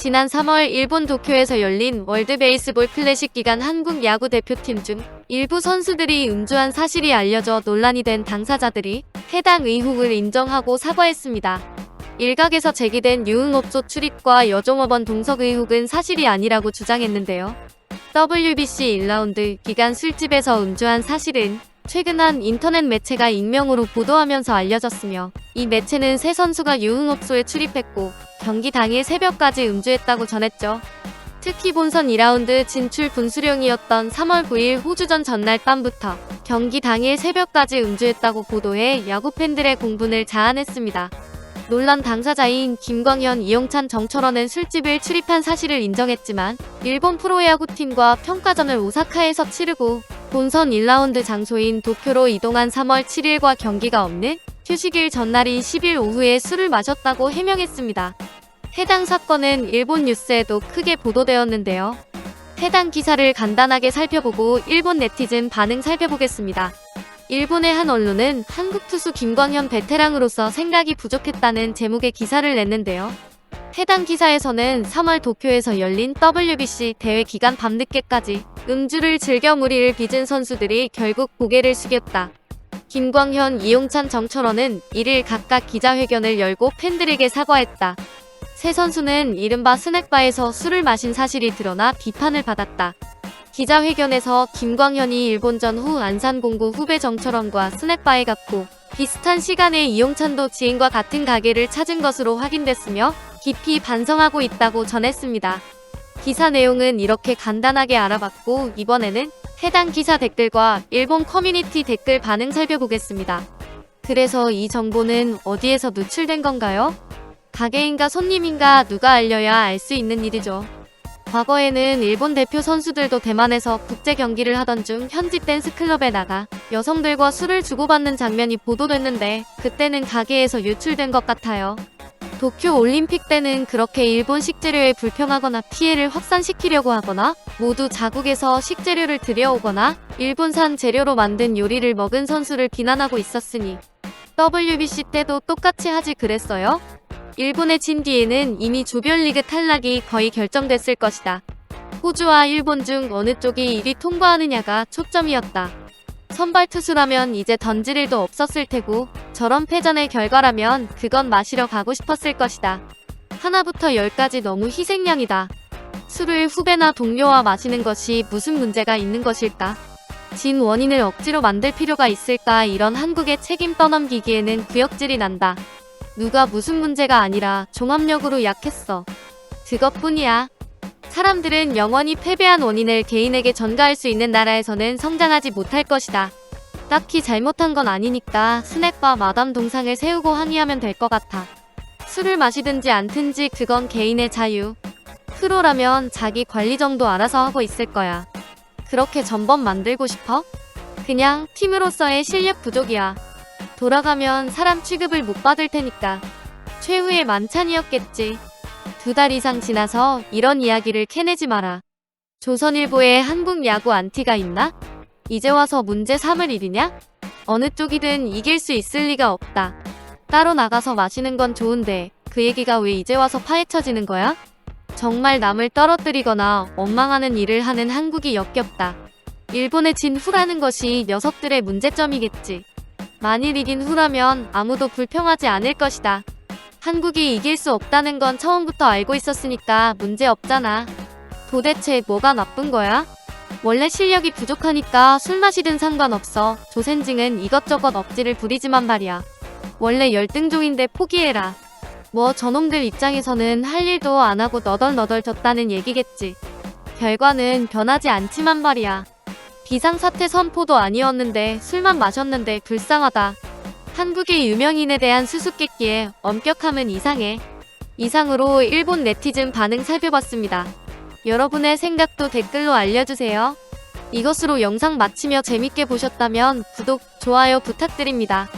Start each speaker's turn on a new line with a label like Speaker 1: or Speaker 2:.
Speaker 1: 지난 3월 일본 도쿄에서 열린 월드 베이스볼 클래식 기간 한국 야구 대표팀 중 일부 선수들이 음주한 사실이 알려져 논란이 된 당사자들이 해당 의혹을 인정하고 사과했습니다. 일각에서 제기된 유흥업소 출입과 여종업원 동석 의혹은 사실이 아니라고 주장했는데요. WBC 1라운드 기간 술집에서 음주한 사실은 최근 한 인터넷 매체가 익명으로 보도하면서 알려졌으며, 이 매체는 세 선수가 유흥업소에 출입했고 경기 당일 새벽까지 음주했다고 전했죠. 특히 본선 2라운드 진출 분수령이었던 3월 9일 호주전 전날 밤부터 경기 당일 새벽까지 음주했다고 보도해 야구 팬들의 공분을 자아냈습니다. 논란 당사자인 김광현, 이용찬, 정철원은 술집을 출입한 사실을 인정했지만 일본 프로야구팀과 평가전을 오사카에서 치르고 본선 1라운드 장소인 도쿄로 이동한 3월 7일과 경기가 없는 휴식일 전날인 10일 오후에 술을 마셨다고 해명했습니다. 해당 사건은 일본 뉴스에도 크게 보도되었는데요. 해당 기사를 간단하게 살펴보고 일본 네티즌 반응 살펴보겠습니다. 일본의 한 언론은 한국 투수 김광현 베테랑으로서 생각이 부족했다는 제목의 기사를 냈는데요. 해당 기사에서는 3월 도쿄에서 열린 WBC 대회 기간 밤늦게까지 음주를 즐겨 무리를 빚은 선수들이 결국 고개를 숙였다. 김광현, 이용찬, 정철원은 이를 각각 기자회견을 열고 팬들에게 사과했다. 세 선수는 이른바 스낵바에서 술을 마신 사실이 드러나 비판을 받았다. 기자회견에서 김광현이 일본전 후 안산공고 후배 정철원과 스낵바에 갔고 비슷한 시간에 이용찬도 지인과 같은 가게를 찾은 것으로 확인됐으며 깊이 반성하고 있다고 전했습니다. 기사 내용은 이렇게 간단하게 알아봤고, 이번에는 해당 기사 댓글과 일본 커뮤니티 댓글 반응 살펴보겠습니다. 그래서 이 정보는 어디에서 누출된 건가요? 가게인가 손님인가 누가 알려야 알 수 있는 일이죠. 과거에는 일본 대표 선수들도 대만에서 국제 경기를 하던 중 현지 댄스클럽에 나가 여성들과 술을 주고받는 장면이 보도됐는데, 그때는 가게에서 유출된 것 같아요. 도쿄 올림픽 때는 그렇게 일본 식재료에 불평하거나 피해를 확산시키려고 하거나 모두 자국에서 식재료를 들여오거나 일본산 재료로 만든 요리를 먹은 선수를 비난하고 있었으니 WBC 때도 똑같이 하지 그랬어요? 일본에 진 뒤에는 이미 조별리그 탈락이 거의 결정됐을 것이다. 호주와 일본 중 어느 쪽이 1위 통과하느냐가 초점이었다. 선발 투수라면 이제 던질 일도 없었을 테고, 저런 패전의 결과라면 그건 마시러 가고 싶었을 것이다. 하나부터 10까지 너무 희생양이다. 술을 후배나 동료와 마시는 것이 무슨 문제가 있는 것일까? 진 원인을 억지로 만들 필요가 있을까? 이런 한국의 책임 떠넘기기에는 구역질이 난다. 누가 무슨 문제가 아니라 종합력으로 약했어. 그것뿐이야. 사람들은 영원히 패배한 원인을 개인에게 전가할 수 있는 나라에서는 성장하지 못할 것이다. 딱히 잘못한 건 아니니까 스낵바 마담 동상을 세우고 항의하면 될 것 같아. 술을 마시든지 않든지 그건 개인의 자유. 프로라면 자기 관리 정도 알아서 하고 있을 거야. 그렇게 전범 만들고 싶어? 그냥 팀으로서의 실력 부족이야. 돌아가면 사람 취급을 못 받을 테니까. 최후의 만찬이었겠지. 2달 이상 지나서 이런 이야기를 캐내지 마라. 조선일보에 한국 야구 안티가 있나? 이제 와서 문제 삼을 일이냐? 어느 쪽이든 이길 수 있을 리가 없다. 따로 나가서 마시는 건 좋은데 그 얘기가 왜 이제 와서 파헤쳐지는 거야? 정말 남을 떨어뜨리거나 원망하는 일을 하는 한국이 역겹다. 일본에 진 후라는 것이 녀석들의 문제점이겠지. 만일 이긴 후라면 아무도 불평하지 않을 것이다. 한국이 이길 수 없다는 건 처음부터 알고 있었으니까 문제 없잖아. 도대체 뭐가 나쁜 거야? 원래 실력이 부족하니까 술 마시든 상관없어. 조센징은 이것저것 억지를 부리지만 말이야. 원래 열등종인데 포기해라. 뭐 저놈들 입장에서는 할 일도 안 하고 너덜너덜 졌다는 얘기겠지. 결과는 변하지 않지만 말이야. 비상사태 선포도 아니었는데 술만 마셨는데 불쌍하다. 한국의 유명인에 대한 수수께끼에 엄격함은 이상해. 이상으로 일본 네티즌 반응 살펴봤습니다. 여러분의 생각도 댓글로 알려주세요. 이것으로 영상 마치며 재밌게 보셨다면 구독, 좋아요 부탁드립니다.